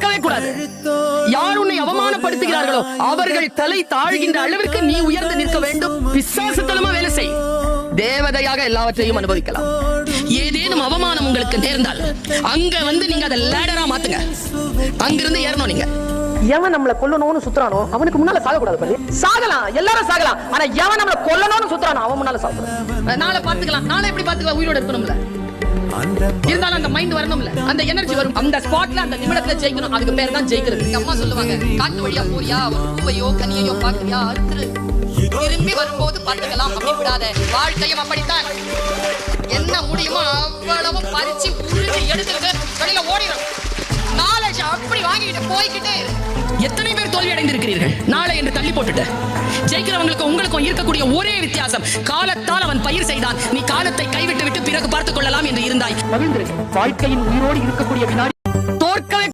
பார்க்கவே கூடாது. யார் உன்னை அவமானப்படுத்துகிறார்களோ அவர்கள் தலை தாழ்கின்ற அளவிற்கு நீ உயர்ந்து நிற்க வேண்டும். பிசாசுத்தனமா வேலை செய். தேவதையாக எல்லாவற்றையும் அனுபவிக்கலாம். ஏதேனும் அவமானம் உங்களுக்கு நேர்ந்தால் அங்க வந்து நீங்க அதை லேடரா மாத்துங்க. அங்கிருந்து ஏறணும். நீங்க எவன் நம்மள கொல்லணும்னு சுத்துறானோ அவனுக்கு முன்னால சாகக்கூடாது. சாகலாம், எல்லாரும் சாகலாம். ஆனா எவன் நம்மள கொல்லணும்னு சுத்துறானோ அவன் முன்னால சாகக்கூடாது. நாளை பாத்துக்கலாம். நாளை எப்படி பாத்துக்கலாம்? உயிரோட இருக்கணும்ல. இருந்தாலும் அந்த மைண்ட் வரணும்ல, அந்த எனர்ஜி வரும். அந்த ஸ்பாட்ல அந்த நிமிடத்துல ஜெயிக்கணும். அதுக்கு பேர் தான் ஜெயிக்கிறது. அம்மா சொல்லுவாங்க, காட்டு வழியா போறியா, ஒரு பூவையோ கனியையோ பாக்குறியா, அறுத்துரு, திரும்பி வரும்போது பாத்துக்கலாம் அப்படி விடாத. வாழ்க்கையும் அப்படித்தான். என்ன முடியுமோ அவ்வளவு பறிச்சு உருட்டி எடுத்துக்கிட்டு வெளியில ஓடிடும். நாலேஜ் அப்படி வாங்கிட்டு போய்கிட்டே. எத்தனை பேர் தோல்வி அடைந்திருக்கிறீர்கள்? நாளை என்று தள்ளி போட்டுட்டு. ஜெயிக்கிறவங்களுக்கு உங்களுக்கும் இருக்கக்கூடிய ஒரே வித்தியாசம், காலத்தால் அவன் பயிர் செய்தான், நீ காலத்தை கைவிட்டு விட்டு பிறகு பார்த்துக் கொள்ளலாம் என்று இருந்தாய். மகிழ்ந்திருக்கு. வாழ்க்கையின் உயிரோடு இருக்கக்கூடிய வினாடி